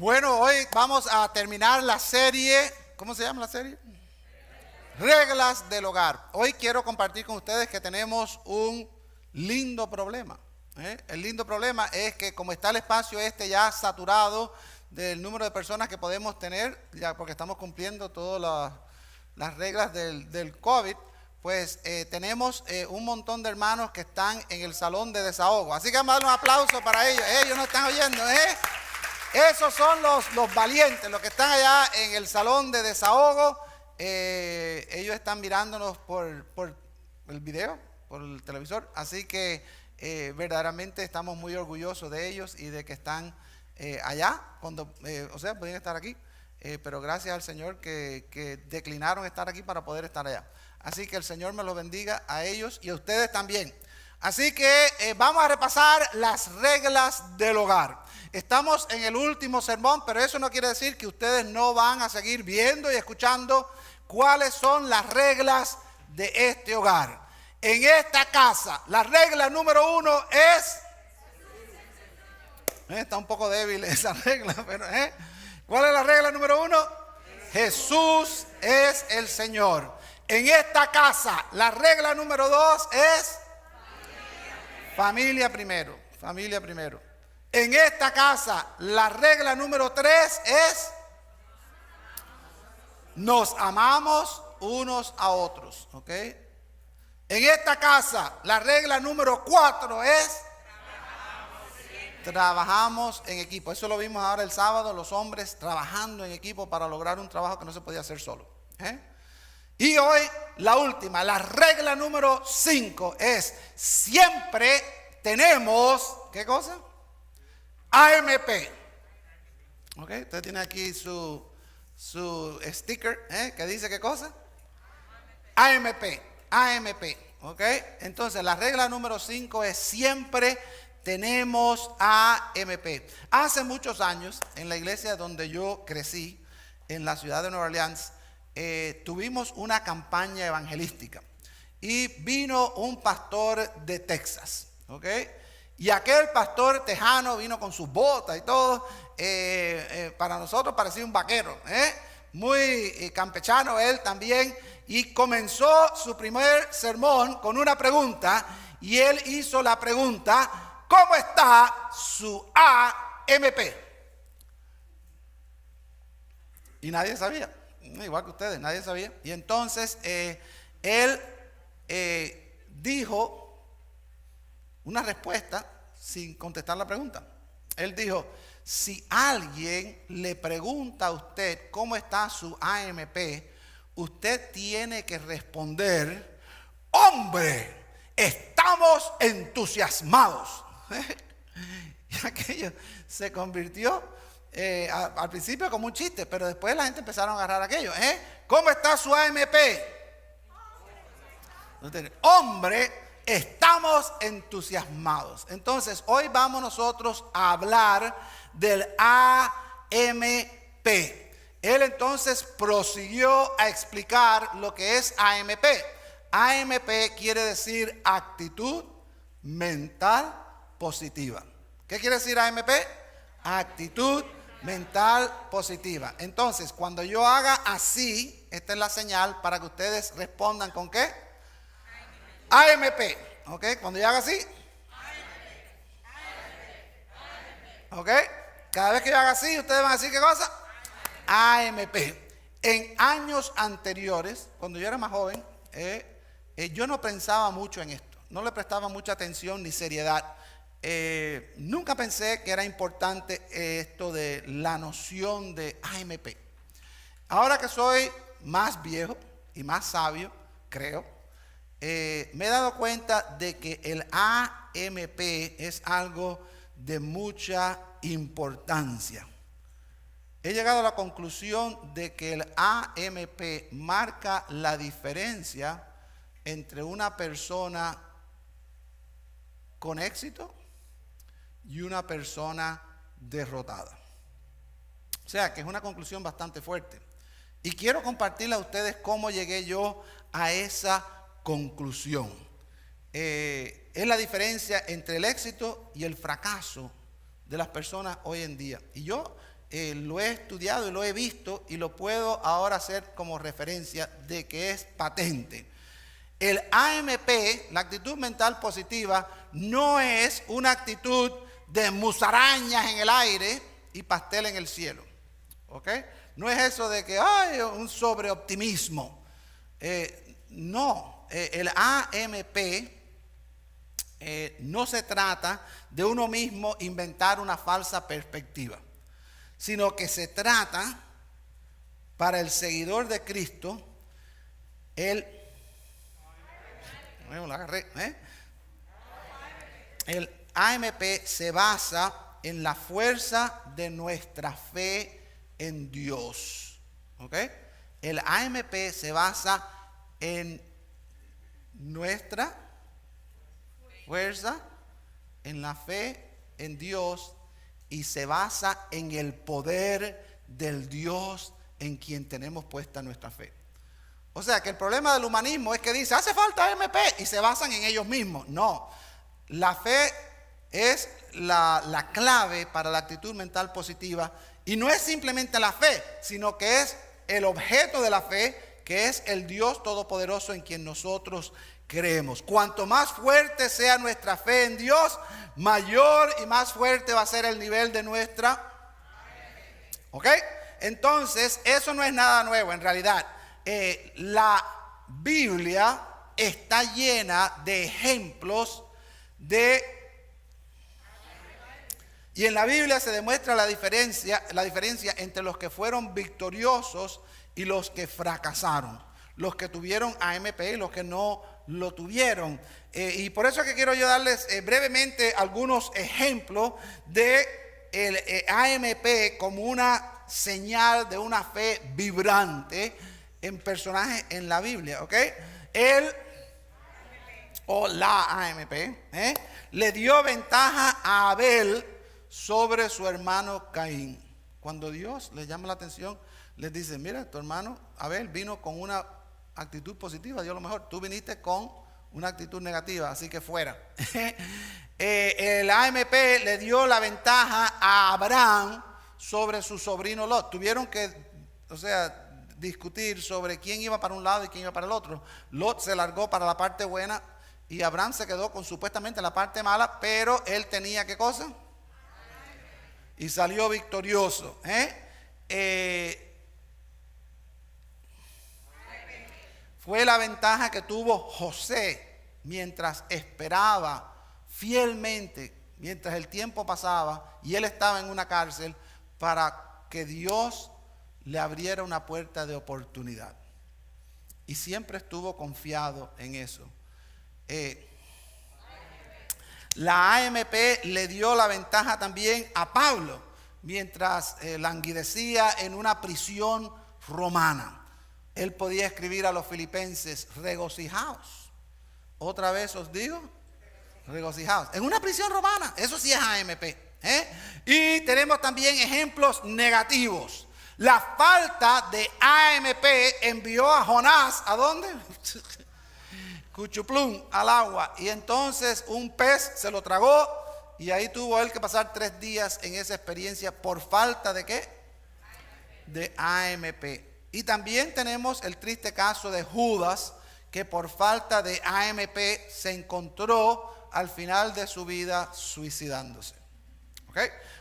Bueno, hoy vamos a terminar la serie. ¿Cómo se llama la serie? Reglas del hogar. Hoy quiero compartir con ustedes que tenemos un lindo problema. El lindo problema es que como está el espacio ya saturado del número de personas que podemos tener, ya porque estamos cumpliendo todas las reglas del COVID, pues tenemos un montón de hermanos que están en el salón de desahogo. Así que vamos a darle un aplauso para ellos. Ellos nos están oyendo, Esos son los valientes, los que están allá en el salón de desahogo. Ellos están mirándonos por el video, por el televisor. Así que verdaderamente estamos muy orgullosos de ellos y de que están allá. Podían estar aquí, pero gracias al Señor que declinaron estar aquí para poder estar allá. Así que el Señor me los bendiga a ellos y a ustedes también. Así que vamos a repasar las reglas del hogar. Estamos en el último sermón, pero eso no quiere decir que ustedes no van a seguir viendo y escuchando cuáles son las reglas de este hogar. En esta casa, la regla número 1 es... Está un poco débil esa regla, pero ¿cuál es la regla número 1? Jesús es el Señor. En esta casa, la regla número 2 es... Familia primero, familia primero. En esta casa, la regla número 3 es: nos amamos unos a otros, ¿ok? En esta casa, la regla número 4 es: trabajamos en equipo. Eso lo vimos ahora el sábado, los hombres trabajando en equipo para lograr un trabajo que no se podía hacer solo. Y hoy, la última, la regla número 5 es: siempre tenemos, ¿qué cosa? AMP. ¿Ok? Usted tiene aquí su sticker, que dice ¿qué cosa? AMP. ¿Ok? Entonces, la regla número 5 es: siempre tenemos AMP. Hace muchos años, en la iglesia donde yo crecí, en la ciudad de Nueva Orleans, tuvimos una campaña evangelística y vino un pastor de Texas, ¿ok? Y aquel pastor tejano vino con sus botas y todo, para nosotros parecía un vaquero, muy campechano él también, y comenzó su primer sermón con una pregunta, y él hizo la pregunta: ¿cómo está su AMP? Y nadie sabía. Igual que ustedes, nadie sabía. Y entonces él dijo una respuesta sin contestar la pregunta. Él dijo: si alguien le pregunta a usted cómo está su AMP, usted tiene que responder: hombre, estamos entusiasmados. Y aquello se convirtió al principio como un chiste, pero después la gente empezaron a agarrar aquello. ¿Cómo está su AMP? Hombre, estamos entusiasmados. Entonces, hoy vamos nosotros a hablar del AMP. Él entonces prosiguió a explicar lo que es AMP. AMP quiere decir actitud mental positiva. ¿Qué quiere decir AMP? Actitud mental positiva. Entonces, cuando yo haga así, esta es la señal para que ustedes respondan con ¿qué? AMP. ¿Ok? Cuando yo haga así. ¿Ok? Cada vez que yo haga así, ustedes van a decir ¿qué cosa? AMP. En años anteriores, cuando yo era más joven, yo no pensaba mucho en esto. No le prestaba mucha atención ni seriedad. Nunca pensé que era importante esto de la noción de AMP. Ahora que soy más viejo y más sabio, creo, me he dado cuenta de que el AMP es algo de mucha importancia. He llegado a la conclusión de que el AMP marca la diferencia entre una persona con éxito y una persona derrotada. O sea, que es una conclusión bastante fuerte. Y quiero compartirle a ustedes cómo llegué yo a esa conclusión. Es la diferencia entre el éxito y el fracaso de las personas hoy en día. Y yo lo he estudiado y lo he visto y lo puedo ahora hacer como referencia de que es patente. El AMP, la actitud mental positiva, no es una actitud de musarañas en el aire y pastel en el cielo. ¿Ok? No es eso de que hay un sobreoptimismo. No, el AMP no se trata de uno mismo inventar una falsa perspectiva, sino que se trata para el seguidor de Cristo, el AMP se basa en la fuerza de nuestra fe en Dios. ¿Ok? El AMP se basa en nuestra fuerza, en la fe en Dios, y se basa en el poder del Dios en quien tenemos puesta nuestra fe. O sea que el problema del humanismo es que dice, hace falta AMP, y se basan en ellos mismos. No, la fe es la clave para la actitud mental positiva, y no es simplemente la fe, sino que es el objeto de la fe, que es el Dios todopoderoso en quien nosotros creemos. Cuanto más fuerte sea nuestra fe en Dios, mayor y más fuerte va a ser el nivel de nuestra. ¿Ok? Entonces, eso no es nada nuevo en realidad. La Biblia está llena de ejemplos y en la Biblia se demuestra la diferencia entre los que fueron victoriosos y los que fracasaron, los que tuvieron AMP y los que no lo tuvieron. Y por eso es que quiero yo darles brevemente algunos ejemplos de el AMP como una señal de una fe vibrante en personajes en la Biblia. ¿Ok? Él o la AMP le dio ventaja a Abel sobre su hermano Caín. Cuando Dios les llama la atención, les dice, mira, tu hermano Abel vino con una actitud positiva, Dios lo mejor, tú viniste con una actitud negativa, así que fuera. El AMP le dio la ventaja a Abraham sobre su sobrino Lot. Tuvieron que, discutir sobre quién iba para un lado y quién iba para el otro. Lot se largó para la parte buena y Abraham se quedó con supuestamente la parte mala, pero él tenía ¿qué cosa? Y salió victorioso. Fue la ventaja que tuvo José mientras esperaba fielmente, mientras el tiempo pasaba y él estaba en una cárcel, para que Dios le abriera una puerta de oportunidad. Y siempre estuvo confiado en eso. La AMP le dio la ventaja también a Pablo mientras languidecía en una prisión romana. Él podía escribir a los filipenses, regocijaos. Otra vez os digo, regocijaos. En una prisión romana, eso sí es AMP. Y tenemos también ejemplos negativos. La falta de AMP envió a Jonás, ¿a dónde? Cuchuplum, al agua. Y entonces un pez se lo tragó y ahí tuvo él que pasar 3 días en esa experiencia por falta de ¿qué? De AMP. Y también tenemos el triste caso de Judas, que por falta de AMP se encontró al final de su vida suicidándose. ¿Ok?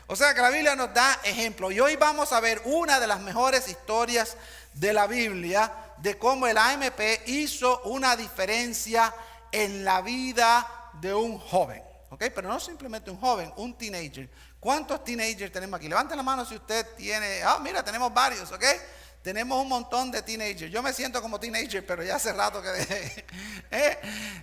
O sea que la Biblia nos da ejemplo. Y hoy vamos a ver una de las mejores historias de la Biblia de cómo el AMP hizo una diferencia en la vida de un joven. ¿Ok? Pero no simplemente un joven, un teenager. ¿Cuántos teenagers tenemos aquí? Levanten la mano si usted tiene. Mira, tenemos varios, ¿ok? Tenemos un montón de teenagers. Yo me siento como teenager, pero ya hace rato que dejé.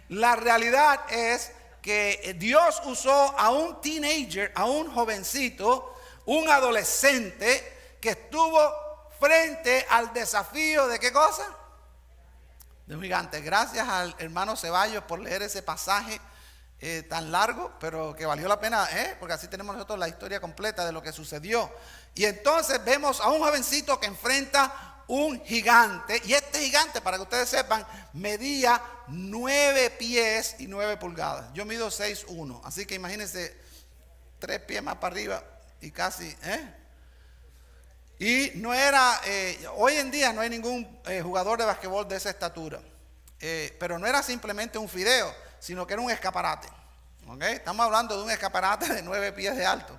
La realidad es que Dios usó a un teenager, a un jovencito, un adolescente que estuvo frente al desafío de ¿qué cosa? De un gigante. Gracias al hermano Ceballos por leer ese pasaje tan largo, pero que valió la pena, porque así tenemos nosotros la historia completa de lo que sucedió. Y entonces vemos a un jovencito que enfrenta un gigante, y este gigante, para que ustedes sepan, medía 9 pies y 9 pulgadas. Yo mido 6'1", así que imagínense 3 pies más para arriba y casi, Y no era, hoy en día no hay ningún jugador de basquetbol de esa estatura. Pero no era simplemente un fideo, sino que era un escaparate. ¿Okay? Estamos hablando de un escaparate de 9 pies de alto.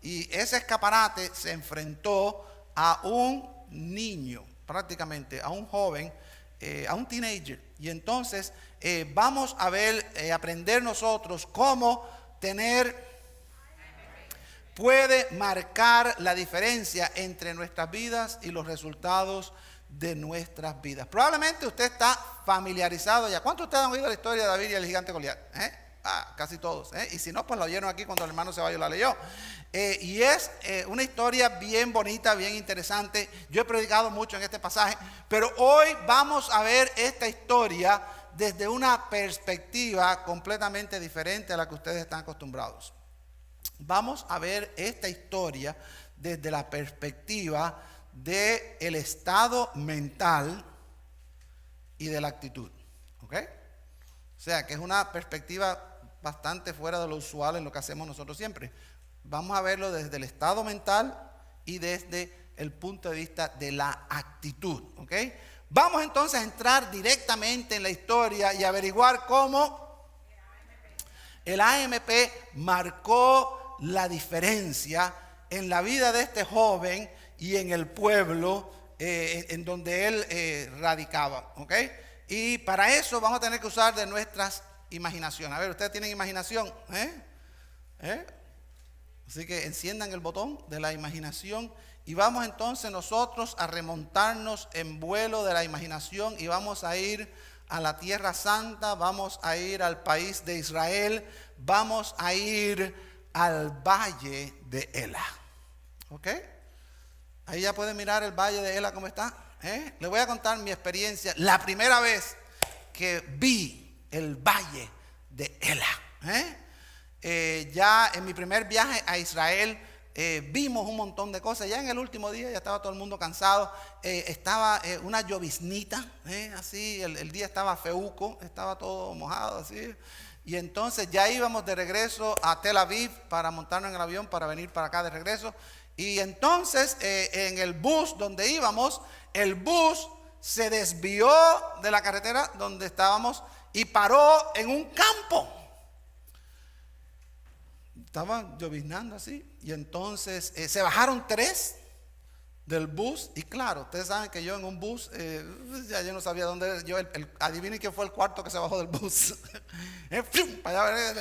Y ese escaparate se enfrentó a un niño, prácticamente, a un joven, a un teenager. Y entonces vamos a ver, aprender nosotros cómo puede marcar la diferencia entre nuestras vidas y los resultados de nuestras vidas. Probablemente usted está familiarizado ya. ¿Cuántos de ustedes han oído la historia de David y el gigante Goliat? Casi todos. Y si no, pues la oyeron aquí cuando el hermano Ceballos la leyó. Y es una historia bien bonita, bien interesante. Yo he predicado mucho en este pasaje, pero hoy vamos a ver esta historia desde una perspectiva completamente diferente a la que ustedes están acostumbrados. Vamos a ver esta historia desde la perspectiva del estado mental y de la actitud. ¿Ok? O sea, que es una perspectiva bastante fuera de lo usual en lo que hacemos nosotros siempre. Vamos a verlo desde el estado mental y desde el punto de vista de la actitud. ¿Ok? Vamos entonces a entrar directamente en la historia y averiguar cómo el AMP marcó la diferencia en la vida de este joven y en el pueblo en donde él radicaba. ¿Ok? Y para eso vamos a tener que usar de nuestras imaginaciones. A ver, ¿ustedes tienen imaginación? Así que enciendan el botón de la imaginación y vamos entonces nosotros a remontarnos en vuelo de la imaginación y vamos a ir a la Tierra Santa, vamos a ir al país de Israel, vamos a ir al valle de Ela. ¿Ok? Ahí ya pueden mirar el valle de Ela cómo está. Les voy a contar mi experiencia. La primera vez que vi el valle de Ela. Ya en mi primer viaje a Israel vimos un montón de cosas. Ya en el último día ya estaba todo el mundo cansado. Estaba una lloviznita, así, el día estaba feuco, estaba todo mojado así. Y entonces ya íbamos de regreso a Tel Aviv para montarnos en el avión para venir para acá de regreso. Y entonces en el bus donde íbamos, el bus se desvió de la carretera donde estábamos y paró en un campo. Estaba lloviznando así. Y entonces se bajaron 3 del bus. Y claro, ustedes saben que yo en un bus, ya yo no sabía dónde. Adivinen quién fue el cuarto que se bajó del bus. Para allá,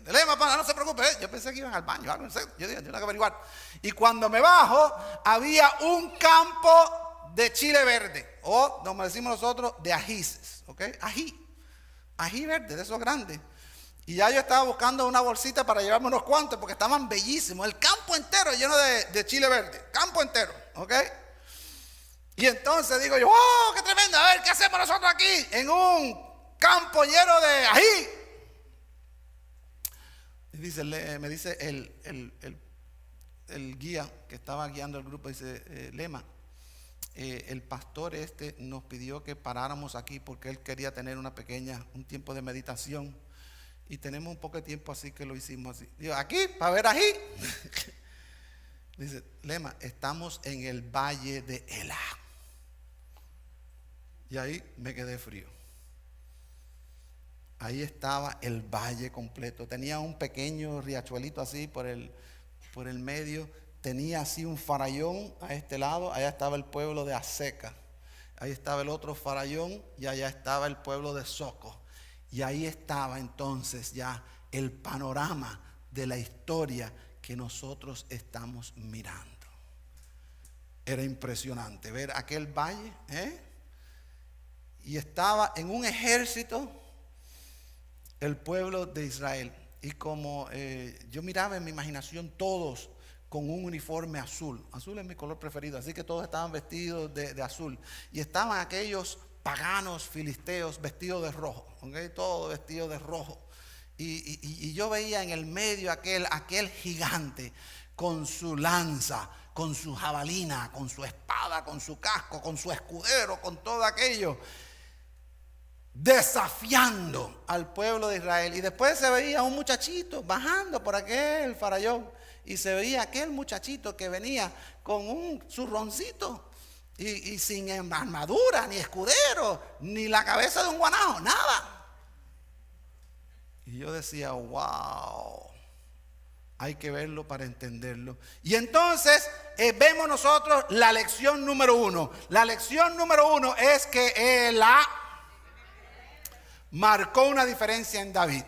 Lema, no se preocupe. Yo pensé que iban al baño. Yo dije, yo tengo que averiguar. Y cuando me bajo, había un campo de chile verde. O, como decimos nosotros, de ajíes. ¿Ok? Ají verde, de esos grandes. Y ya yo estaba buscando una bolsita para llevarme unos cuantos porque estaban bellísimos. El campo entero lleno de chile verde. Campo entero. ¿Ok? Y entonces digo yo, ¡oh, qué tremendo! A ver, ¿qué hacemos nosotros aquí? En un campo lleno de ají. Me dice el guía que estaba guiando el grupo, dice, Lema, el pastor nos pidió que paráramos aquí porque él quería tener un tiempo de meditación. Y tenemos un poco de tiempo, así que lo hicimos así. Digo, aquí, para ver ají. Dice, Lema, estamos en el valle de Ela. Y ahí me quedé frío. Ahí estaba el valle completo. Tenía un pequeño riachuelito así por el medio. Tenía así un farallón a este lado. Allá estaba el pueblo de Aseca. Ahí estaba el otro farallón y allá estaba el pueblo de Soco. Y ahí estaba entonces ya el panorama de la historia que nosotros estamos mirando. Era impresionante ver aquel valle, y estaba en un ejército el pueblo de Israel. Y como yo miraba en mi imaginación todos con un uniforme azul. Azul es mi color preferido, así que todos estaban vestidos de azul. Y estaban aquellos paganos filisteos vestidos de rojo, ¿okay? Todo vestido de rojo. Y yo veía en el medio aquel gigante con su lanza, con su jabalina, con su espada, con su casco, con su escudero, con todo aquello, desafiando al pueblo de Israel. Y después se veía un muchachito bajando por aquel farallón y se veía aquel muchachito que venía con un zurroncito y sin armadura, ni escudero, ni la cabeza de un guanajo, nada. Y yo decía, wow, hay que verlo para entenderlo. Y entonces vemos nosotros la lección número 1. La lección número 1 es que Ela marcó una diferencia en David.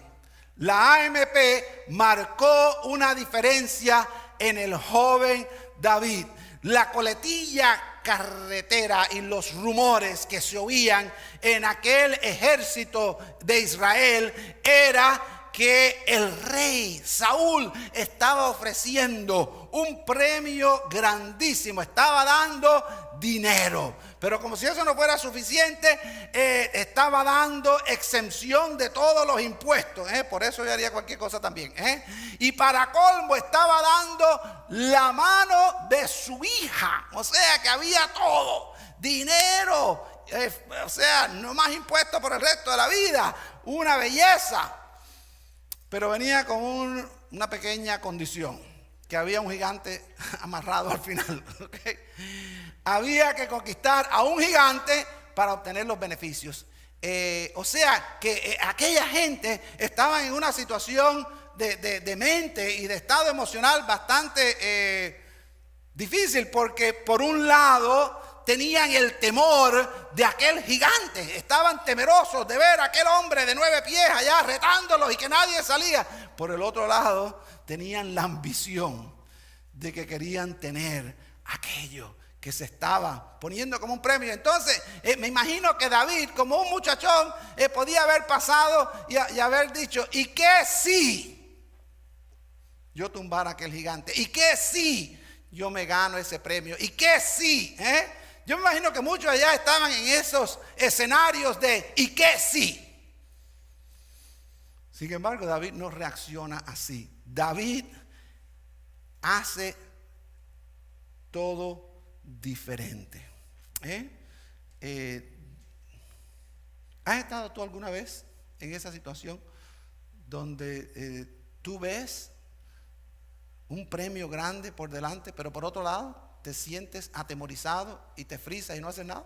La AMP marcó una diferencia en el joven David. La coletilla carretera y los rumores que se oían en aquel ejército de Israel era que el rey Saúl estaba ofreciendo un premio grandísimo, estaba dando dinero. Pero como si eso no fuera suficiente, estaba dando exención de todos los impuestos. Por eso yo haría cualquier cosa también. Y para colmo estaba dando la mano de su hija. O sea que había todo. Dinero. O sea, no más impuestos por el resto de la vida. Una belleza. Pero venía con una pequeña condición. Que había un gigante amarrado al final. ¿Okay? Había que conquistar a un gigante para obtener los beneficios. O sea que aquella gente estaba en una situación de mente y de estado emocional bastante difícil, porque por un lado tenían el temor de aquel gigante, estaban temerosos de ver a aquel hombre de 9 pies allá retándolos y que nadie salía. Por el otro lado tenían la ambición de que querían tener aquello que se estaba poniendo como un premio. Entonces me imagino que David, como un muchachón, podía haber pasado y haber dicho, ¿y qué si yo tumbara a aquel gigante? ¿Y qué si yo me gano ese premio? ¿Y qué si? Yo me imagino que muchos allá estaban en esos escenarios de ¿y qué si? Sin embargo, David no reacciona así. David hace todo diferente. ¿Has estado tú alguna vez en esa situación donde tú ves un premio grande por delante, pero por otro lado te sientes atemorizado y te frisas y no haces nada?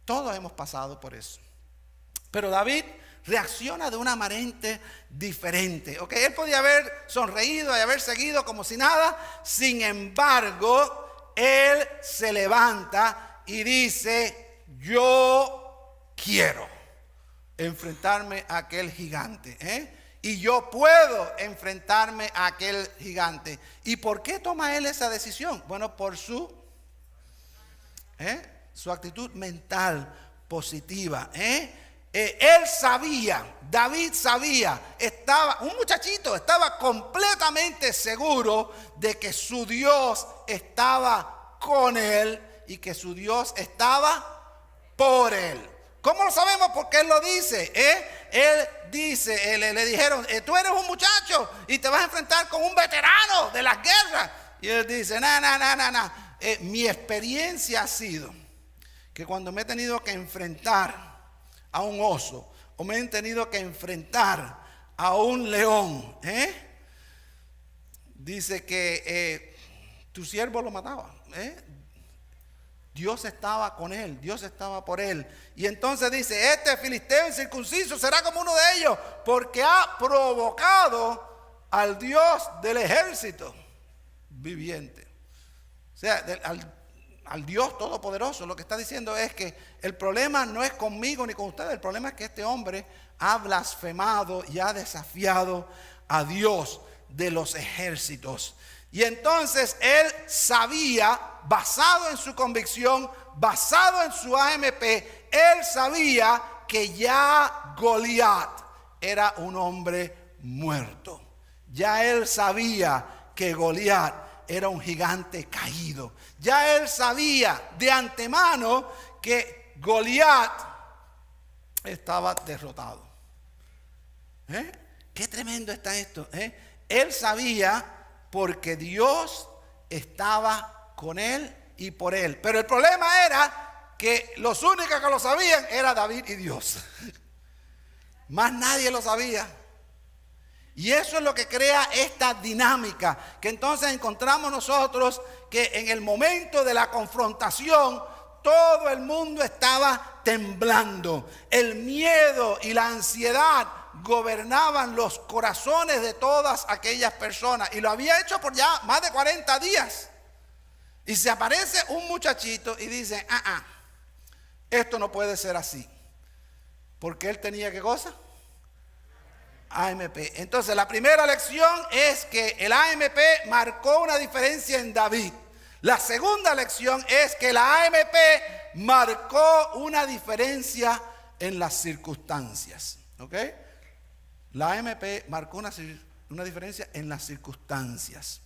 Todos hemos pasado por eso. Pero David reacciona de una manera diferente. ¿Okay? Él podía haber sonreído y haber seguido como si nada. Sin embargo, él se levanta y dice, yo quiero enfrentarme a aquel gigante. Y yo puedo enfrentarme a aquel gigante. ¿Y por qué toma él esa decisión? Bueno, por su actitud mental positiva. Él sabía, David sabía, un muchachito estaba completamente seguro de que su Dios estaba con él y que su Dios estaba por él. ¿Cómo lo sabemos? Porque él lo dice. Él dice, le dijeron, tú eres un muchacho y te vas a enfrentar con un veterano de las guerras. Y él dice, no. Mi experiencia ha sido que cuando me he tenido que enfrentar a un oso o me he tenido que enfrentar a un león, dice que tu siervo lo mataba. Dios estaba con él, Dios estaba por él. Y entonces dice, este filisteo incircunciso será como uno de ellos, porque ha provocado al Dios del ejército viviente. O sea, al Dios todopoderoso. Lo que está diciendo es que el problema no es conmigo ni con ustedes. El problema es que este hombre ha blasfemado y ha desafiado a Dios de los ejércitos. Y entonces él sabía, basado en su convicción, basado en su AMP, él sabía que ya Goliat era un hombre muerto. Ya él sabía que Goliat era un gigante caído. Ya él sabía de antemano que Goliat estaba derrotado. Qué tremendo está esto. Él sabía porque Dios estaba con él y por él. Pero el problema era que los únicos que lo sabían era David y Dios. Más nadie lo sabía. Y eso es lo que crea esta dinámica, que entonces encontramos nosotros que en el momento de la confrontación todo el mundo estaba temblando. El miedo y la ansiedad gobernaban los corazones de todas aquellas personas. Y lo había hecho por ya más de 40 días. Y se aparece un muchachito y dice, esto no puede ser así. Porque él tenía, ¿qué cosa? AMP. Entonces la primera lección es que el AMP marcó una diferencia en David. La segunda lección es que la AMP marcó una diferencia en las circunstancias. ¿Ok? La AMP marcó una diferencia en las circunstancias.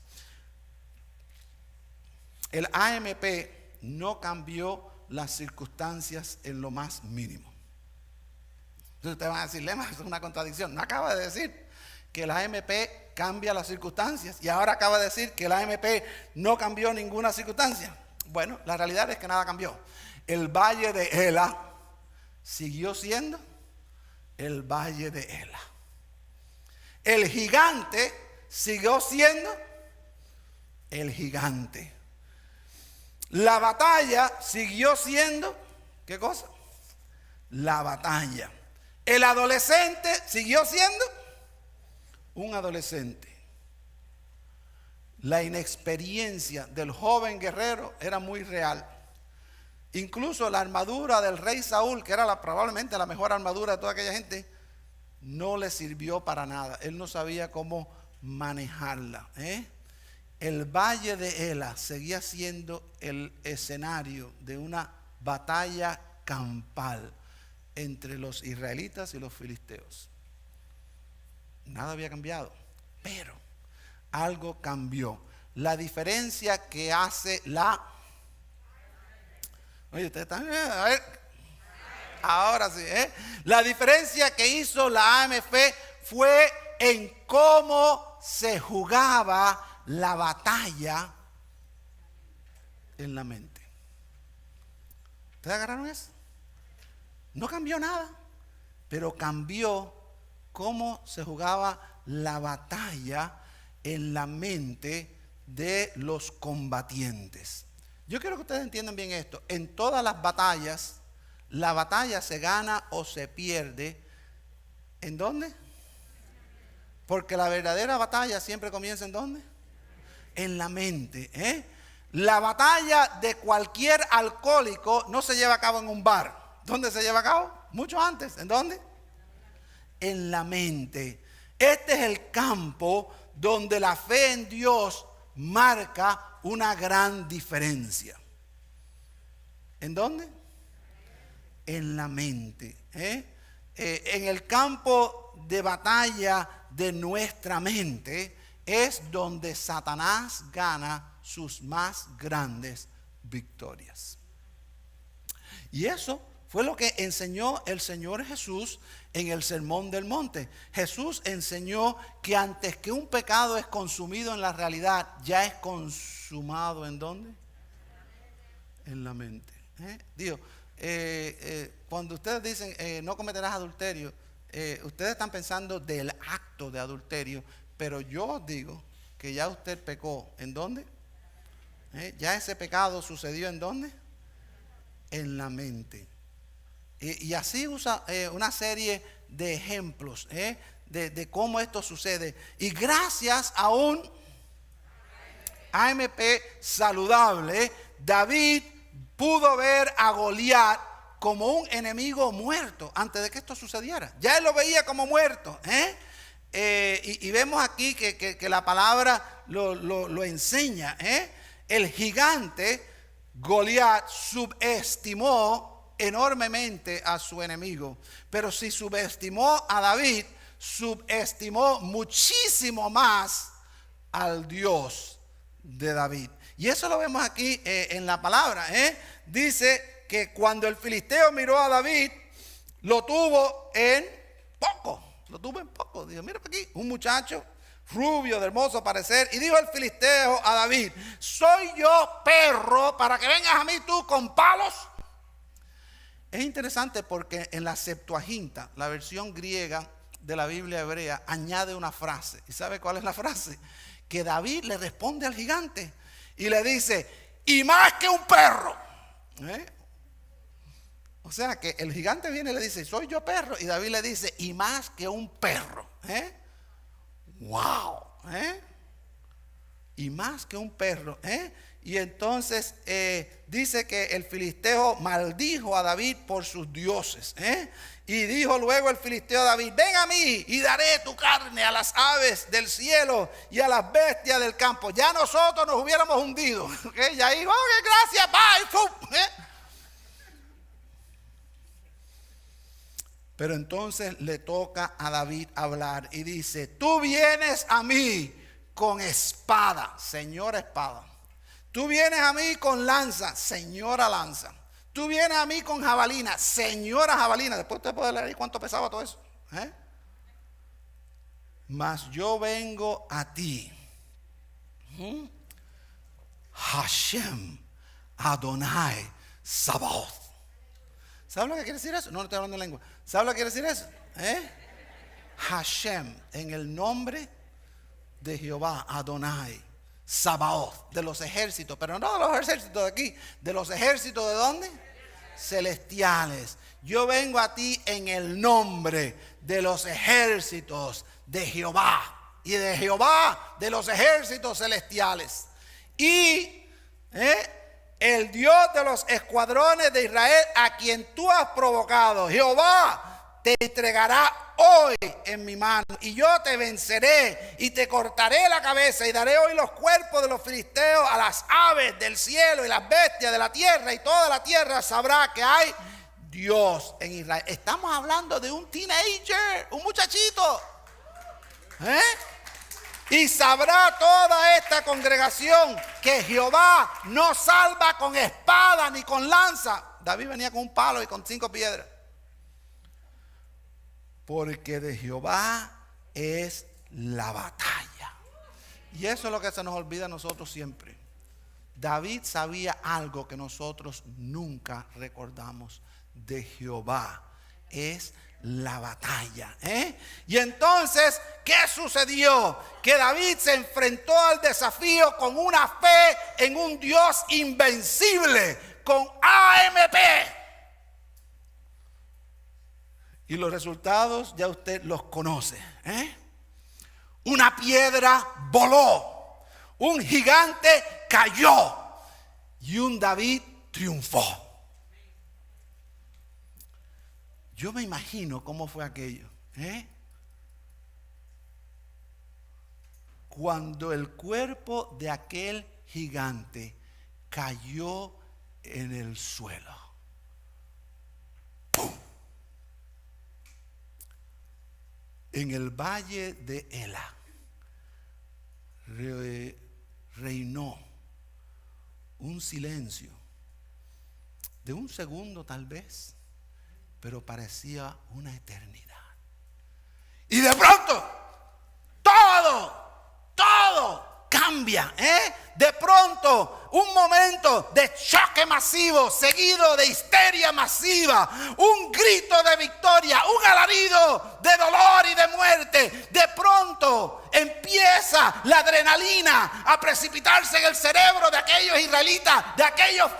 El AMP no cambió las circunstancias en lo más mínimo. Entonces ustedes van a decir, Lema, eso es una contradicción. No acaba de decir que la AMP cambia las circunstancias y ahora acaba de decir que la AMP no cambió ninguna circunstancia. Bueno, la realidad es que nada cambió. El valle de Ela siguió siendo el valle de Ela. El gigante siguió siendo el gigante. La batalla siguió siendo, ¿qué cosa? La batalla. El adolescente siguió siendo un adolescente. La inexperiencia del joven guerrero era muy real. Incluso la armadura del rey Saúl, que era probablemente la mejor armadura de toda aquella gente, no le sirvió para nada. Él no sabía cómo manejarla. El valle de Ela seguía siendo el escenario de una batalla campal entre los israelitas y los filisteos. Nada había cambiado, pero algo cambió. La diferencia que hace la... Oye, ustedes están... A ver, ahora sí, La diferencia que hizo la AMF fue en cómo se jugaba la batalla en la mente. ¿Ustedes agarraron eso? No cambió nada, pero cambió cómo se jugaba la batalla en la mente de los combatientes. Yo quiero que ustedes entiendan bien esto. En todas las batallas, la batalla se gana o se pierde. ¿En dónde? Porque la verdadera batalla siempre comienza ¿en dónde? En la mente. La batalla de cualquier alcohólico no se lleva a cabo en un bar. ¿Dónde se lleva a cabo? Mucho antes. ¿En dónde? En la mente. Este es el campo donde la fe en Dios marca una gran diferencia. ¿En dónde? En la mente. En el campo de batalla de nuestra mente es donde Satanás gana sus más grandes victorias. Y eso fue lo que enseñó el Señor Jesús en el Sermón del Monte. Jesús enseñó que antes que un pecado es consumido en la realidad, ya es consumado ¿en dónde? En la mente. Digo, cuando ustedes dicen no cometerás adulterio, ustedes están pensando del acto de adulterio, pero yo digo que ya usted pecó. ¿En dónde? Ya ese pecado sucedió ¿en dónde? En la mente. Y así usa una serie de ejemplos de cómo esto sucede. Y gracias a un AMP saludable, David pudo ver a Goliat como un enemigo muerto antes de que esto sucediera. Ya él lo veía como muerto. Y vemos aquí que la palabra lo enseña. El gigante Goliat subestimó enormemente a su enemigo, pero si subestimó a David, subestimó muchísimo más al Dios de David. Y eso lo vemos aquí en la palabra. Dice que cuando el filisteo miró a David, lo tuvo en poco. Dijo, mira aquí, un muchacho rubio, de hermoso parecer. Y dijo el filisteo a David, ¿soy yo perro para que vengas a mí tú con palos? Es interesante porque en la Septuaginta, la versión griega de la Biblia hebrea añade una frase. ¿Y sabe cuál es la frase? Que David le responde al gigante y le dice, y más que un perro. O sea que el gigante viene y le dice, soy yo perro. Y David le dice, y más que un perro. Wow. Y más que un perro. Y entonces dice que el filisteo maldijo a David por sus dioses. Y dijo luego el filisteo a David, ven a mí y daré tu carne a las aves del cielo y a las bestias del campo. Ya nosotros nos hubiéramos hundido. Ya dijo, gracias, bye. Pero entonces le toca a David hablar y dice, tú vienes a mí con espada, señora espada. Tú vienes a mí con lanza, señora lanza. Tú vienes a mí con jabalina, señora jabalina. Después usted puede leer cuánto pesaba todo eso. Mas yo vengo a ti. Hashem Adonai Sabaoth. ¿Sabe lo que quiere decir eso? No estoy hablando en lengua. ¿Sabe lo que quiere decir eso? Hashem, en el nombre de Jehová, Adonai, Sabaoth, de los ejércitos, pero no de los ejércitos de aquí, de los ejércitos ¿de dónde? Celestiales. Yo vengo a ti en el nombre de los ejércitos de Jehová y de Jehová de los ejércitos celestiales. Y el Dios de los escuadrones de Israel, a quien tú has provocado, Jehová, te entregará hoy en mi mano, y yo te venceré y te cortaré la cabeza, y daré hoy los cuerpos de los filisteos a las aves del cielo y las bestias de la tierra, y toda la tierra sabrá que hay Dios en Israel. Estamos hablando de un teenager, un muchachito. Y sabrá toda esta congregación que Jehová no salva con espada ni con lanza. David venía con un palo y con 5 piedras. Porque de Jehová es la batalla. Y eso es lo que se nos olvida a nosotros siempre. David sabía algo que nosotros nunca recordamos. De Jehová es la batalla. Y entonces, ¿qué sucedió? Que David se enfrentó al desafío con una fe en un Dios invencible, con AMP. Y los resultados ya usted los conoce. Una piedra voló, un gigante cayó y un David triunfó. Yo me imagino cómo fue aquello. Cuando el cuerpo de aquel gigante cayó en el suelo. ¡Pum! En el valle de Ela reinó un silencio de un segundo tal vez, pero parecía una eternidad. Y de pronto, todo cambia. De pronto, un momento de choque masivo, seguido de histeria masiva, un grito de victoria, un alarido de dolor y de muerte. De pronto, empieza la adrenalina a precipitarse en el cerebro de aquellos israelitas, de aquellos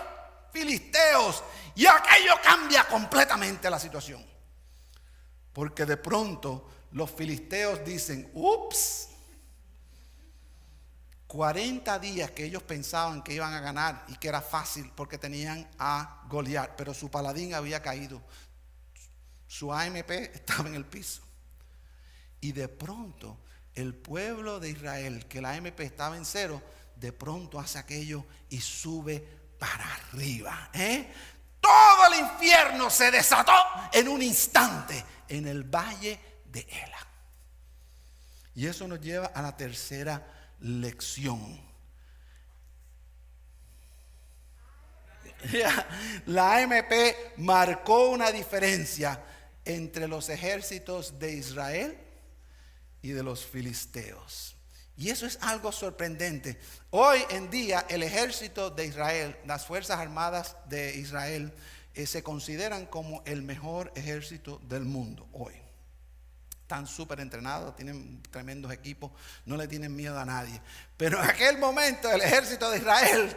filisteos. Y aquello cambia completamente la situación. Porque de pronto los filisteos dicen, ups, 40 días que ellos pensaban que iban a ganar y que era fácil porque tenían a Goliat, pero su paladín había caído. Su AMP estaba en el piso. Y de pronto el pueblo de Israel, que la AMP estaba en 0, de pronto hace aquello y sube para arriba. Todo el infierno se desató en un instante en el valle de Ela. Y eso nos lleva a la tercera lección. La AMP marcó una diferencia entre los ejércitos de Israel y de los filisteos. Y eso es algo sorprendente. Hoy en día el ejército de Israel, las fuerzas armadas de Israel, se consideran como el mejor ejército del mundo hoy. están súper entrenados, tienen tremendos equipos, no le tienen miedo a nadie. Pero en aquel momento el ejército de Israel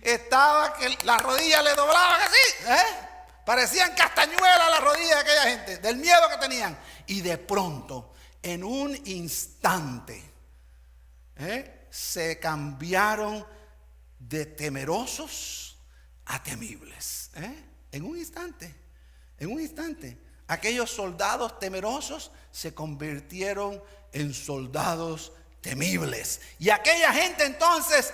estaba que las rodillas le doblaban así, parecían castañuelas las rodillas de aquella gente, del miedo que tenían. Y de pronto, en un instante, se cambiaron de temerosos a temibles. En un instante, aquellos soldados temerosos se convirtieron en soldados temibles. Y aquella gente entonces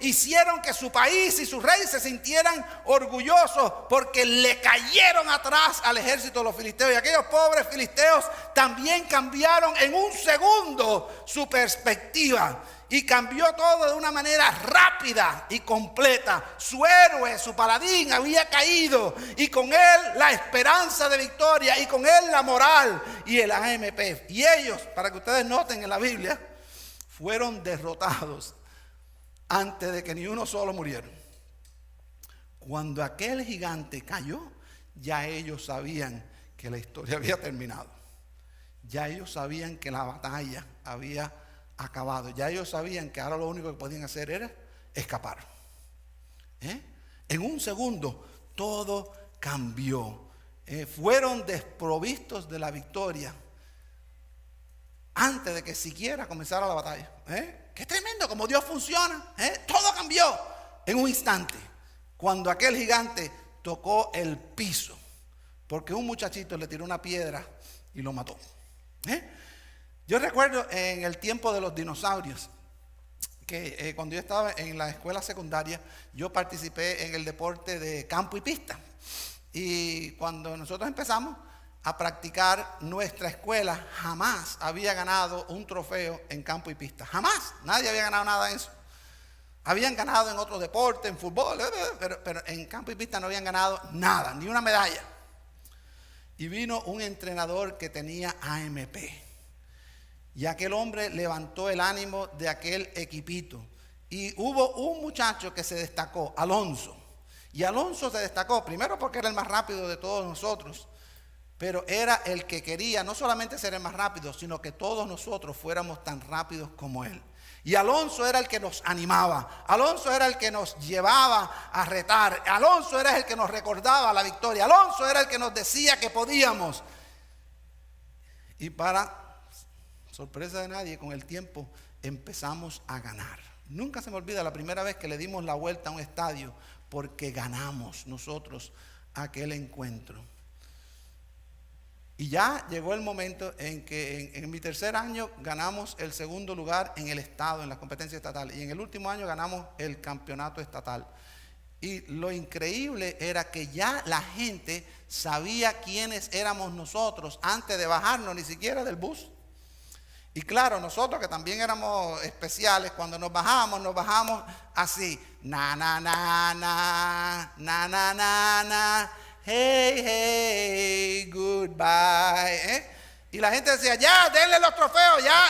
hicieron que su país y su rey se sintieran orgullosos porque le cayeron atrás al ejército de los filisteos. Y aquellos pobres filisteos también cambiaron en un segundo su perspectiva. Y cambió todo de una manera rápida y completa. Su héroe, su paladín había caído. Y con él la esperanza de victoria. Y con él la moral y el AMP. Y ellos, para que ustedes noten en la Biblia, fueron derrotados antes de que ni uno solo muriera. Cuando aquel gigante cayó, ya ellos sabían que la historia había terminado. Ya ellos sabían que la batalla había acabado. Ya ellos sabían que ahora lo único que podían hacer era escapar. En un segundo todo cambió. Fueron desprovistos de la victoria antes de que siquiera comenzara la batalla. Qué tremendo como Dios funciona. Todo cambió en un instante cuando aquel gigante tocó el piso porque un muchachito le tiró una piedra y lo mató. Yo recuerdo en el tiempo de los dinosaurios que cuando yo estaba en la escuela secundaria yo participé en el deporte de campo y pista. Y cuando nosotros empezamos a practicar, nuestra escuela jamás había ganado un trofeo en campo y pista. Jamás, nadie había ganado nada de eso. Habían ganado en otros deportes, en fútbol, pero en campo y pista no habían ganado nada, ni una medalla. Y vino un entrenador que tenía AMP. Y aquel hombre levantó el ánimo de aquel equipito. Y hubo un muchacho que se destacó, Alonso. Y Alonso se destacó primero porque era el más rápido de todos nosotros. Pero era el que quería no solamente ser el más rápido, sino que todos nosotros fuéramos tan rápidos como él. Y Alonso era el que nos animaba. Alonso era el que nos llevaba a retar. Alonso era el que nos recordaba la victoria. Alonso era el que nos decía que podíamos. Y para sorpresa de nadie, con el tiempo empezamos a ganar. Nunca se me olvida la primera vez que le dimos la vuelta a un estadio porque ganamos nosotros aquel encuentro. Y ya llegó el momento en que en mi tercer año ganamos el segundo lugar en el estado, en las competencias estatales. Y en el último año ganamos el campeonato estatal. Y lo increíble era que ya la gente sabía quiénes éramos nosotros antes de bajarnos ni siquiera del bus. Y claro, nosotros que también éramos especiales, cuando nos bajamos así. Na, na, na, na, na, na, na, na. Hey, hey, goodbye. Y la gente decía, ya, denle los trofeos, ya,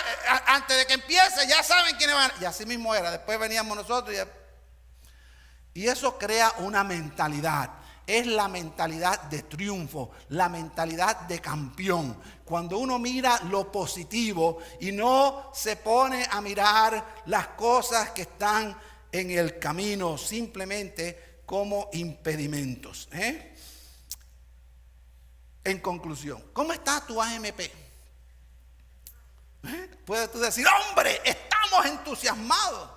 antes de que empiece, ya saben quiénes van. Y así mismo era. Después veníamos nosotros y eso crea una mentalidad. Es la mentalidad de triunfo, la mentalidad de campeón. Cuando uno mira lo positivo y no se pone a mirar las cosas que están en el camino simplemente como impedimentos. En conclusión, ¿cómo está tu AMP? Puedes tú decir, hombre, estamos entusiasmados.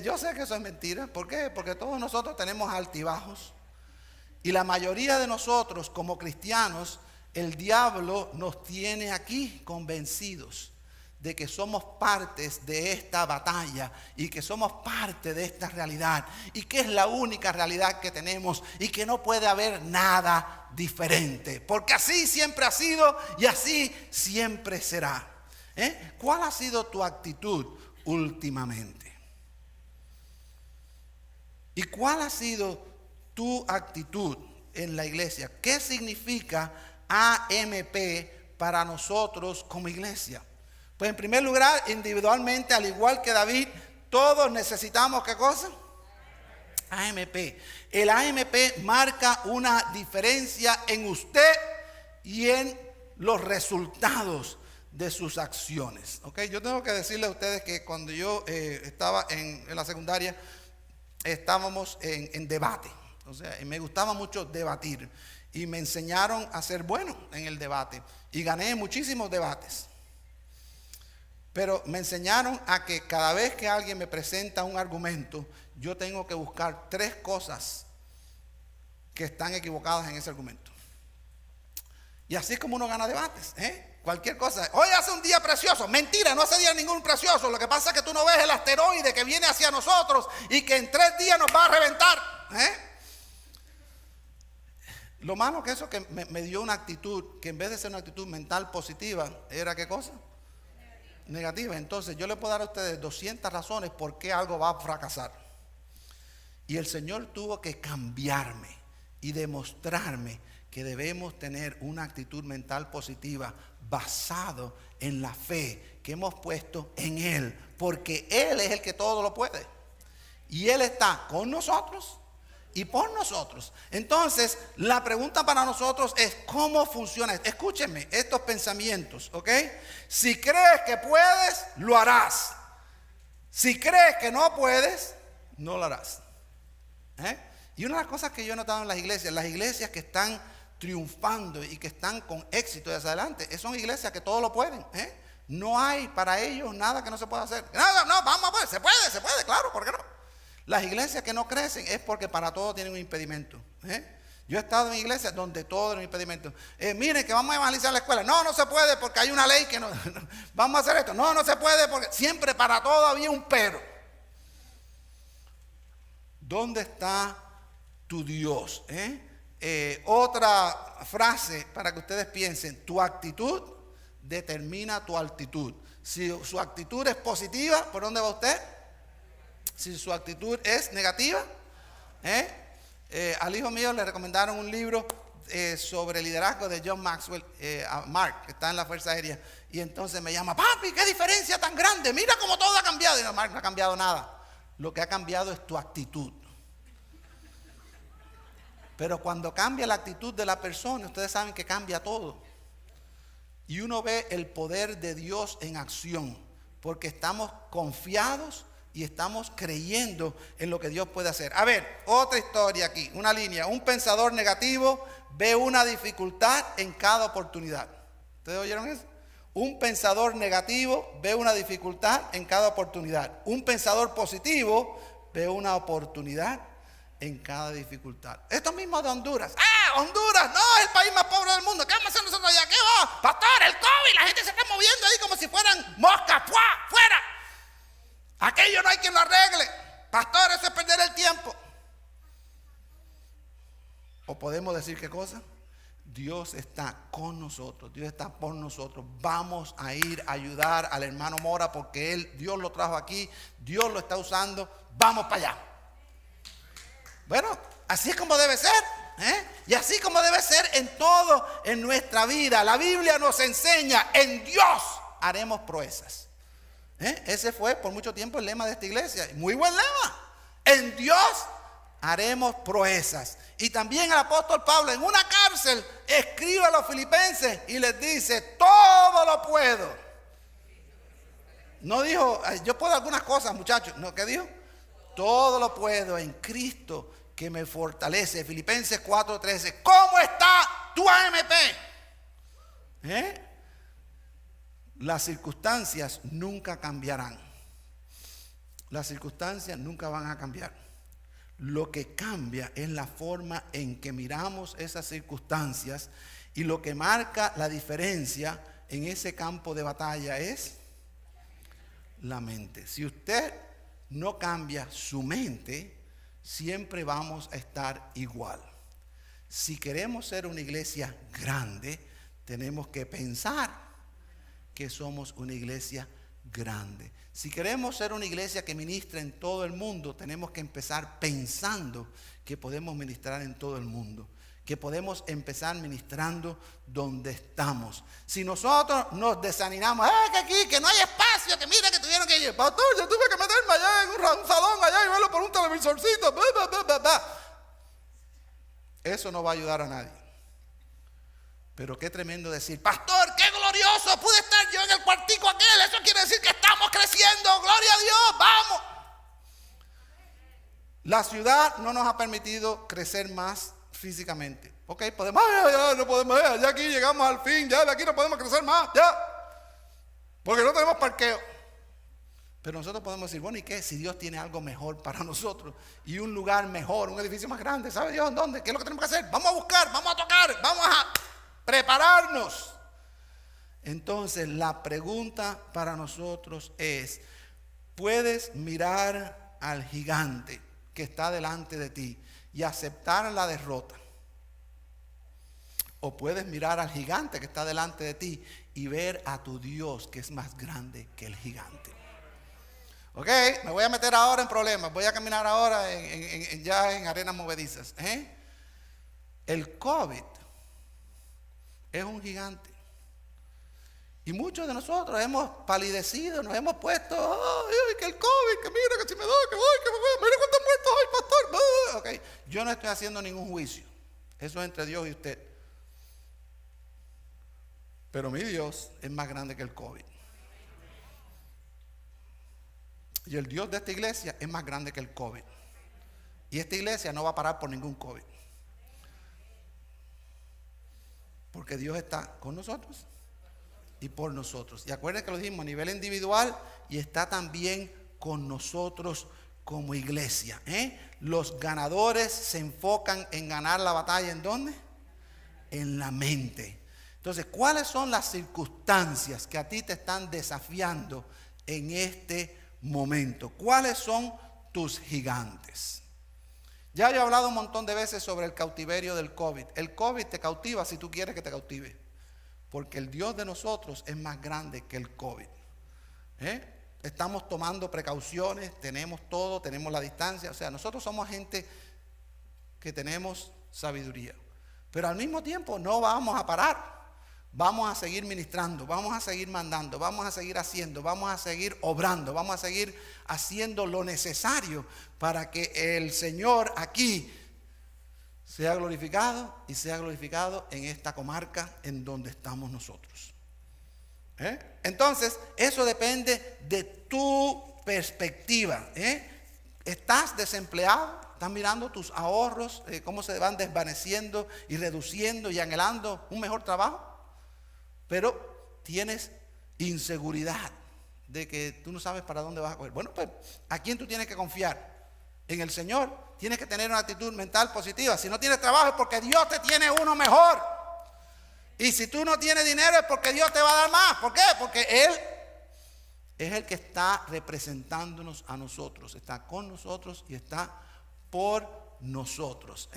Yo sé que eso es mentira. ¿Por qué? Porque todos nosotros tenemos altibajos. Y la mayoría de nosotros como cristianos, el diablo nos tiene aquí convencidos de que somos partes de esta batalla y que somos parte de esta realidad y que es la única realidad que tenemos y que no puede haber nada diferente, porque así siempre ha sido y así siempre será. ¿Cuál ha sido tu actitud últimamente? ¿Y cuál ha sido tu actitud en la iglesia? ¿Qué significa AMP para nosotros como iglesia? Pues en primer lugar, individualmente, al igual que David, todos necesitamos ¿qué cosa? AMP. El AMP marca una diferencia en usted y en los resultados de sus acciones. ¿Okay? Yo tengo que decirle a ustedes que cuando yo estaba en la secundaria, estábamos en debate. O sea, me gustaba mucho debatir y me enseñaron a ser bueno en el debate y gané muchísimos debates. Pero me enseñaron a que cada vez que alguien me presenta un argumento, yo tengo que buscar 3 cosas que están equivocadas en ese argumento. Y así es como uno gana debates, cualquier cosa. Hoy hace un día precioso. Mentira, no hace día ningún precioso. Lo que pasa es que tú no ves el asteroide que viene hacia nosotros y que en 3 días nos va a reventar. Lo malo que eso que me dio una actitud que en vez de ser una actitud mental positiva, ¿era qué cosa? Negativa. Entonces yo le puedo dar a ustedes 200 razones por qué algo va a fracasar. Y el Señor tuvo que cambiarme y demostrarme que debemos tener una actitud mental positiva basado en la fe que hemos puesto en Él, porque Él es el que todo lo puede y Él está con nosotros y por nosotros. Entonces la pregunta para nosotros es ¿cómo funciona? Escúchenme estos pensamientos, ¿ok? Si crees que puedes, lo harás. Si crees que no puedes, no lo harás. Y una de las cosas que yo he notado en las iglesias que están triunfando y que están con éxito hacia adelante, son iglesias que todo lo pueden. No hay para ellos nada que no se pueda hacer. No, vamos a ver, se puede, claro, ¿por qué no? Las iglesias que no crecen es porque para todo tienen un impedimento. Yo he estado en iglesias donde todo es un impedimento. Miren que vamos a evangelizar la escuela. No se puede porque hay una ley que no. Vamos a hacer esto. No se puede porque siempre para todo había un pero. ¿Dónde está tu Dios? Otra frase para que ustedes piensen: tu actitud determina tu altitud. Si su actitud es positiva, ¿por dónde va usted? Si su actitud es negativa, al hijo mío le recomendaron un libro sobre liderazgo de John Maxwell, a Mark, que está en la Fuerza Aérea, y entonces me llama: papi, qué diferencia tan grande, mira cómo todo ha cambiado. Y no, Mark, no ha cambiado nada, lo que ha cambiado es tu actitud. Pero cuando cambia la actitud de la persona, ustedes saben que cambia todo. Y uno ve el poder de Dios en acción, porque estamos confiados y estamos creyendo en lo que Dios puede hacer. A ver, otra historia aquí, una línea. Un pensador negativo ve una dificultad en cada oportunidad. ¿Ustedes oyeron eso? Un pensador negativo ve una dificultad en cada oportunidad. Un pensador positivo ve una oportunidad en cada dificultad. Esto mismo de Honduras. Honduras, no, es el país más pobre del mundo. ¿Qué vamos a hacer nosotros allá? ¿Qué va? Pastor, el COVID, la gente se está moviendo ahí como si fueran moscas. ¡Fua! ¡Fuera! Aquello no hay quien lo arregle. Pastor, eso es perder el tiempo. O podemos decir ¿qué cosa? Dios está con nosotros, Dios está por nosotros. Vamos a ir a ayudar al hermano Mora porque Dios lo trajo aquí, Dios lo está usando. Vamos para allá. Bueno, así es como debe ser. Y así como debe ser en todo en nuestra vida. La Biblia nos enseña: en Dios haremos proezas. Ese fue por mucho tiempo el lema de esta iglesia. Muy buen lema. En Dios haremos proezas. Y también el apóstol Pablo en una cárcel escribe a los filipenses y les dice: todo lo puedo. No dijo yo puedo algunas cosas, muchachos. No, ¿qué dijo? Todo lo puedo en Cristo que me fortalece. Filipenses 4:13. ¿Cómo está tu AMP? Las circunstancias nunca cambiarán. Las circunstancias nunca van a cambiar. Lo que cambia es la forma en que miramos esas circunstancias, y lo que marca la diferencia en ese campo de batalla es la mente. Si usted no cambia su mente, siempre vamos a estar igual. Si queremos ser una iglesia grande, tenemos que pensar que somos una iglesia grande. Si queremos ser una iglesia que ministra en todo el mundo, tenemos que empezar pensando que podemos ministrar en todo el mundo, que podemos empezar ministrando donde estamos. Si nosotros nos desanimamos, que aquí, que no hay espacio, que mira que tuvieron que ir, pastor, yo tuve que meterme allá en un salón allá y verlo por un televisorcito, eso no va a ayudar a nadie. Pero qué tremendo decir, pastor, qué glorioso, pude estar yo en el cuartico aquel. Eso quiere decir que estamos creciendo, gloria a Dios, vamos. La ciudad no nos ha permitido crecer más físicamente. Ok, podemos, ya no podemos, ya aquí llegamos al fin, ya de aquí no podemos crecer más, ya. Porque no tenemos parqueo. Pero nosotros podemos decir, bueno, ¿y qué? Si Dios tiene algo mejor para nosotros y un lugar mejor, un edificio más grande, ¿sabe Dios en dónde? ¿Qué es lo que tenemos que hacer? Vamos a buscar, vamos a tocar, vamos a prepararnos. Entonces, la pregunta para nosotros es, ¿puedes mirar al gigante que está delante de ti y aceptar la derrota? ¿O puedes mirar al gigante que está delante de ti y ver a tu Dios que es más grande que el gigante? Ok, me voy a meter ahora en problemas. Voy a caminar ahora ya en arenas movedizas. El COVID es un gigante. Y muchos de nosotros hemos palidecido, nos hemos puesto, ay, que el COVID, que mira, que si me doy, que voy, que me voy, mira cuántos muertos hay, pastor. Ok, yo no estoy haciendo ningún juicio. Eso es entre Dios y usted. Pero mi Dios es más grande que el COVID. Y el Dios de esta iglesia es más grande que el COVID. Y esta iglesia no va a parar por ningún COVID. Porque Dios está con nosotros y por nosotros. Y acuérdense que lo dijimos a nivel individual y está también con nosotros como iglesia. Los ganadores se enfocan en ganar la batalla. ¿En dónde? En la mente. Entonces, ¿cuáles son las circunstancias que a ti te están desafiando en este momento? ¿Cuáles son tus gigantes? Ya yo he hablado un montón de veces sobre el cautiverio del COVID. El COVID te cautiva si tú quieres que te cautive, porque el Dios de nosotros es más grande que el COVID. Estamos tomando precauciones, tenemos todo, tenemos la distancia. O sea, nosotros somos gente que tenemos sabiduría, pero al mismo tiempo no vamos a parar. Vamos a seguir ministrando, vamos a seguir mandando, vamos a seguir haciendo, vamos a seguir obrando, vamos a seguir haciendo lo necesario para que el Señor aquí sea glorificado y sea glorificado en esta comarca en donde estamos nosotros. Entonces, eso depende de tu perspectiva. ¿Estás desempleado? ¿Estás mirando tus ahorros, cómo se van desvaneciendo y reduciendo y anhelando un mejor trabajo? Pero tienes inseguridad de que tú no sabes para dónde vas a coger. Bueno, pues, ¿a quién tú tienes que confiar? En el Señor. Tienes que tener una actitud mental positiva. Si no tienes trabajo es porque Dios te tiene uno mejor. Y si tú no tienes dinero es porque Dios te va a dar más. ¿Por qué? Porque Él es el que está representándonos a nosotros. Está con nosotros y está por nosotros.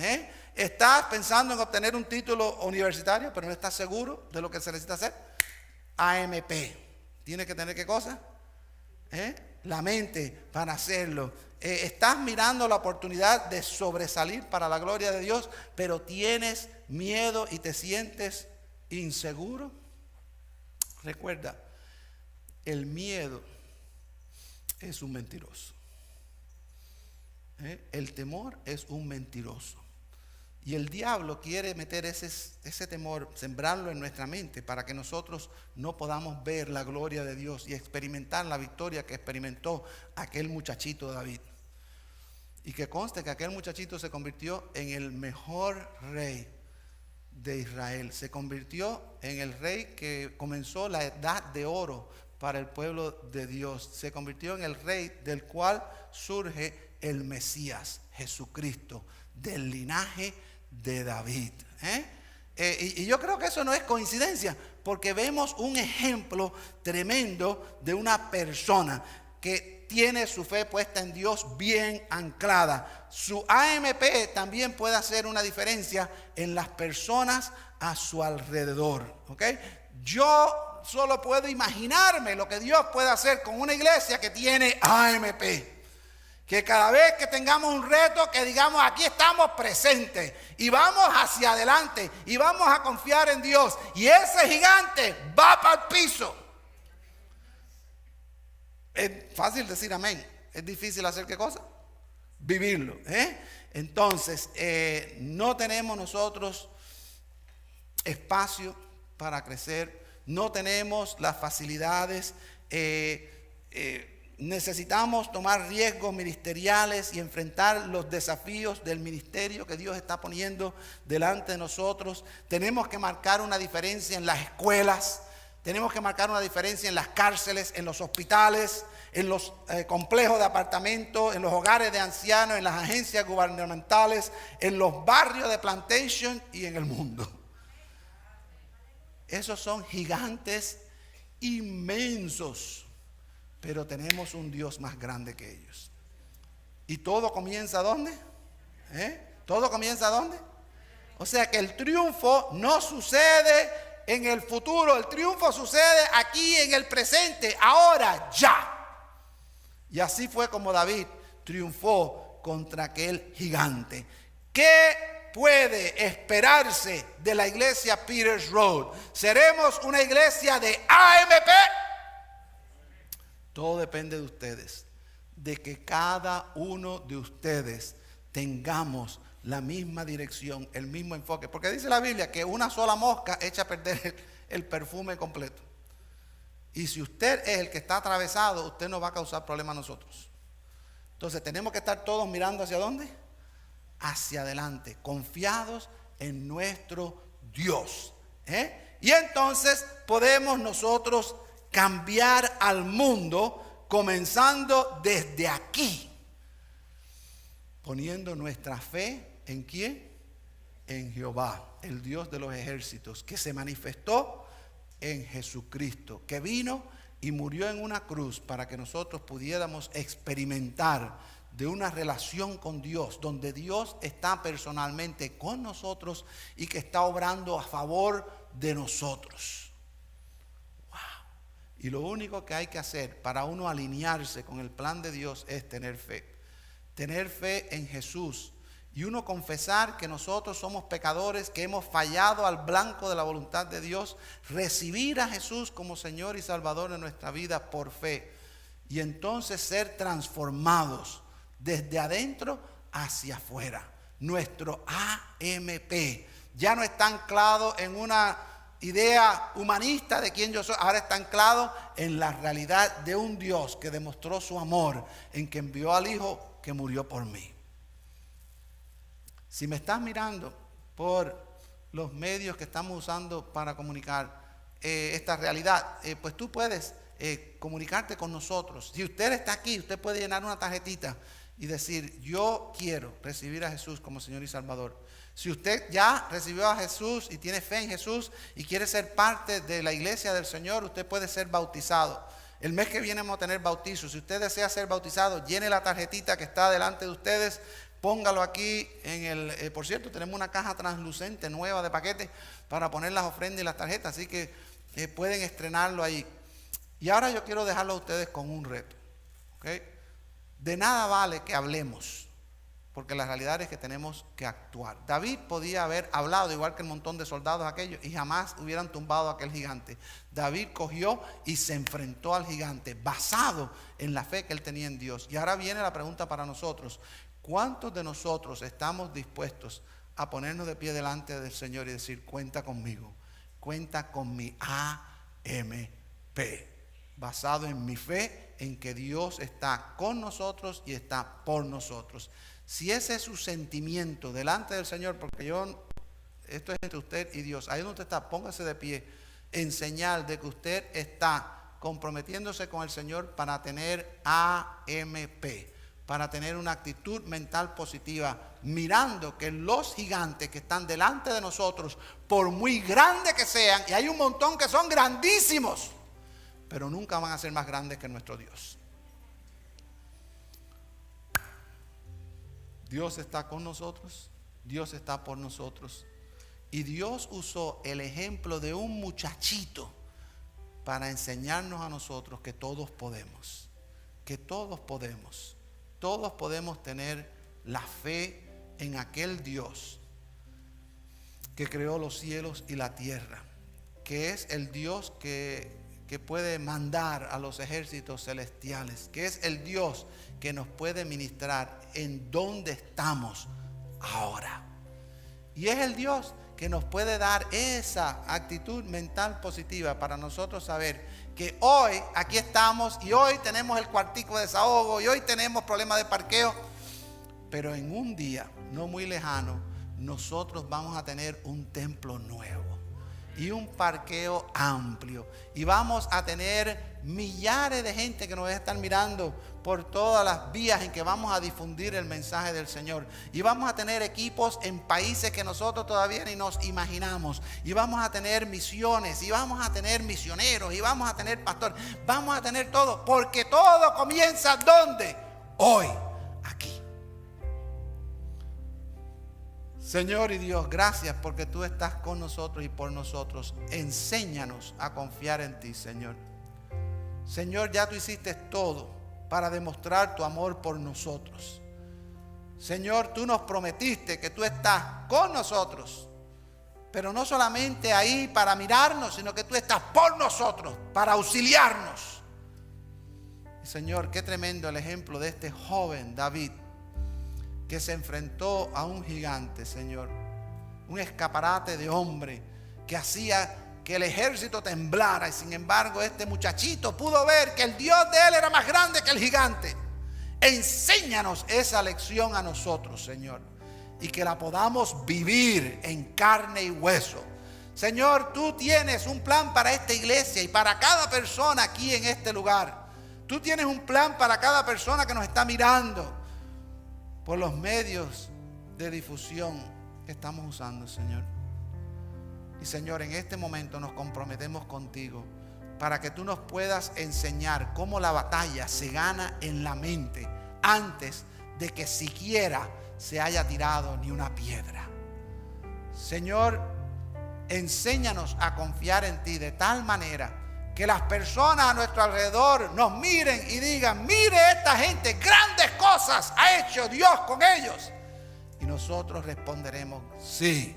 ¿Estás pensando en obtener un título universitario pero no estás seguro de lo que se necesita hacer? AMP. ¿Tienes que tener qué cosa? La mente para hacerlo. ¿Estás mirando la oportunidad de sobresalir para la gloria de Dios pero tienes miedo y te sientes inseguro? Recuerda, el miedo es un mentiroso. El temor es un mentiroso. Y el diablo quiere meter ese temor, sembrarlo en nuestra mente para que nosotros no podamos ver la gloria de Dios y experimentar la victoria que experimentó aquel muchachito David. Y que conste que aquel muchachito se convirtió en el mejor rey de Israel. Se convirtió en el rey que comenzó la edad de oro para el pueblo de Dios. Se convirtió en el rey del cual surge el Mesías, Jesucristo, del linaje de David. Y yo creo que eso no es coincidencia, porque vemos un ejemplo tremendo de una persona que tiene su fe puesta en Dios bien anclada. Su AMP también puede hacer una diferencia en las personas a su alrededor. Yo solo puedo imaginarme lo que Dios puede hacer con una iglesia que tiene AMP. Que cada vez que tengamos un reto, que digamos, aquí estamos presentes y vamos hacia adelante y vamos a confiar en Dios. Y ese gigante va para el piso. Es fácil decir amén. Es difícil hacer qué cosa? Vivirlo. Entonces, no tenemos nosotros espacio para crecer, no tenemos las facilidades, necesitamos tomar riesgos ministeriales y enfrentar los desafíos del ministerio que Dios está poniendo delante de nosotros. Tenemos que marcar una diferencia en las escuelas, tenemos que marcar una diferencia en las cárceles, en los hospitales, en los complejos de apartamentos, en los hogares de ancianos, en las agencias gubernamentales, en los barrios de plantation y en el mundo. Esos son gigantes inmensos, pero tenemos un Dios más grande que ellos. ¿Y todo comienza ¿dónde? ¿Todo comienza ¿dónde? O sea que el triunfo no sucede en el futuro, el triunfo sucede aquí en el presente, ahora, ya. Y así fue como David triunfó contra aquel gigante. ¿Qué puede esperarse de la iglesia Peters Road? ¿Seremos una iglesia de AMP? Todo depende de ustedes, de que cada uno de ustedes tengamos la misma dirección, el mismo enfoque. Porque dice la Biblia que una sola mosca echa a perder el perfume completo. Y si usted es el que está atravesado, usted nos va a causar problemas a nosotros. Entonces tenemos que estar todos mirando ¿hacia dónde? Hacia adelante, confiados en nuestro Dios. Y entonces podemos nosotros cambiar al mundo comenzando desde aquí, poniendo nuestra fe ¿en quién? En Jehová, el Dios de los ejércitos, que se manifestó en Jesucristo, que vino y murió en una cruz para que nosotros pudiéramos experimentar de una relación con Dios, donde Dios está personalmente con nosotros y que está obrando a favor de nosotros. Wow. Y lo único que hay que hacer para uno alinearse con el plan de Dios es tener fe. Tener fe en Jesús. Y uno confesar que nosotros somos pecadores, que hemos fallado al blanco de la voluntad de Dios. Recibir a Jesús como Señor y Salvador de nuestra vida por fe. Y entonces ser transformados desde adentro hacia afuera. Nuestro AMP ya no está anclado en una idea humanista de quién yo soy. Ahora está anclado en la realidad de un Dios que demostró su amor en que envió al Hijo que murió por mí. Si me estás mirando por los medios que estamos usando para comunicar esta realidad, pues tú puedes comunicarte con nosotros. Si usted está aquí, usted puede llenar una tarjetita y decir: yo quiero recibir a Jesús como Señor y Salvador. Si usted ya recibió a Jesús y tiene fe en Jesús y quiere ser parte de la iglesia del Señor, usted puede ser bautizado. El mes que viene vamos a tener bautizo. Si usted desea ser bautizado, llene la tarjetita que está delante de ustedes. Póngalo aquí en el... por cierto, tenemos una caja translucente nueva de paquetes para poner las ofrendas y las tarjetas. Así que pueden estrenarlo ahí. Y ahora yo quiero dejarlo a ustedes con un reto. ¿Okay? De nada vale que hablemos, porque la realidad es que tenemos que actuar. David podía haber hablado igual que el montón de soldados aquellos y jamás hubieran tumbado a aquel gigante. David cogió y se enfrentó al gigante basado en la fe que él tenía en Dios. Y ahora viene la pregunta para nosotros. ¿Cuántos de nosotros estamos dispuestos a ponernos de pie delante del Señor y decir: cuenta conmigo, cuenta con mi AMP, basado en mi fe en que Dios está con nosotros y está por nosotros? Si ese es su sentimiento delante del Señor, porque esto es entre usted y Dios, ahí donde usted está, póngase de pie en señal de que usted está comprometiéndose con el Señor para tener AMP, para tener una actitud mental positiva, mirando que los gigantes que están delante de nosotros, por muy grandes que sean, y hay un montón que son grandísimos, pero nunca van a ser más grandes que nuestro Dios. Dios está con nosotros, Dios está por nosotros. Y Dios usó el ejemplo de un muchachito para enseñarnos a nosotros que todos podemos, todos podemos tener la fe en aquel Dios que creó los cielos y la tierra, que es el Dios que puede mandar a los ejércitos celestiales, que es el Dios que nos puede ministrar en donde estamos ahora. Y es el Dios que nos puede dar esa actitud mental positiva para nosotros saber que hoy aquí estamos y hoy tenemos el cuartico de desahogo y hoy tenemos problemas de parqueo, pero en un día no muy lejano nosotros vamos a tener un templo nuevo y un parqueo amplio y vamos a tener millares de gente que nos va a estar mirando por todas las vías en que vamos a difundir el mensaje del Señor, y vamos a tener equipos en países que nosotros todavía ni nos imaginamos, y vamos a tener misiones, y vamos a tener misioneros, y vamos a tener pastores, vamos a tener todo, porque todo comienza ¿dónde? Hoy, aquí. Señor y Dios, gracias porque tú estás con nosotros y por nosotros. Enséñanos a confiar en ti, Señor. Señor, ya tú hiciste todo para demostrar tu amor por nosotros. Señor, tú nos prometiste que tú estás con nosotros, pero no solamente ahí para mirarnos, sino que tú estás por nosotros, para auxiliarnos. Y Señor, qué tremendo el ejemplo de este joven David, que se enfrentó a un gigante, Señor, un escaparate de hombre que hacía que el ejército temblara, y sin embargo este muchachito pudo ver que el Dios de él era más grande que el gigante. Enséñanos esa lección a nosotros, Señor, y que la podamos vivir en carne y hueso. Señor, tú tienes un plan para esta iglesia y para cada persona aquí en este lugar. Tú tienes un plan para cada persona que nos está mirando por los medios de difusión que estamos usando, Señor. Y Señor, en este momento nos comprometemos contigo para que tú nos puedas enseñar cómo la batalla se gana en la mente antes de que siquiera se haya tirado ni una piedra. Señor, enséñanos a confiar en ti de tal manera que las personas a nuestro alrededor nos miren y digan: mire, esta gente, grandes cosas ha hecho Dios con ellos. Y nosotros responderemos: sí,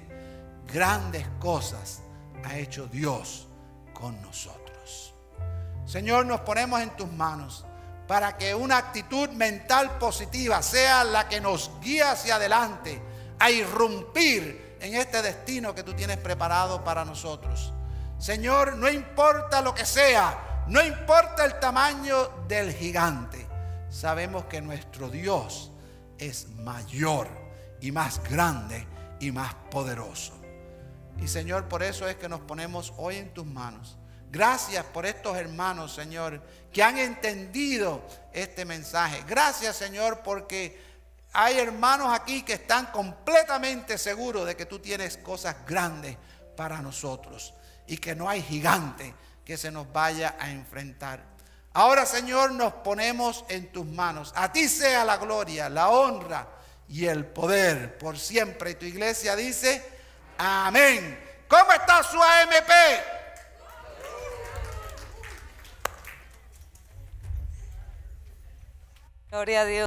grandes cosas ha hecho Dios con nosotros. Señor, nos ponemos en tus manos para que una actitud mental positiva sea la que nos guíe hacia adelante a irrumpir en este destino que tú tienes preparado para nosotros. Señor, no importa lo que sea, no importa el tamaño del gigante, sabemos que nuestro Dios es mayor y más grande y más poderoso. Y Señor, por eso es que nos ponemos hoy en tus manos. Gracias por estos hermanos, Señor, que han entendido este mensaje. Gracias, Señor, porque hay hermanos aquí que están completamente seguros de que tú tienes cosas grandes para nosotros y que no hay gigante que se nos vaya a enfrentar. Ahora, Señor, nos ponemos en tus manos. A ti sea la gloria, la honra y el poder por siempre. Y tu iglesia dice: amén. ¿Cómo está su AMP? Gloria a Dios.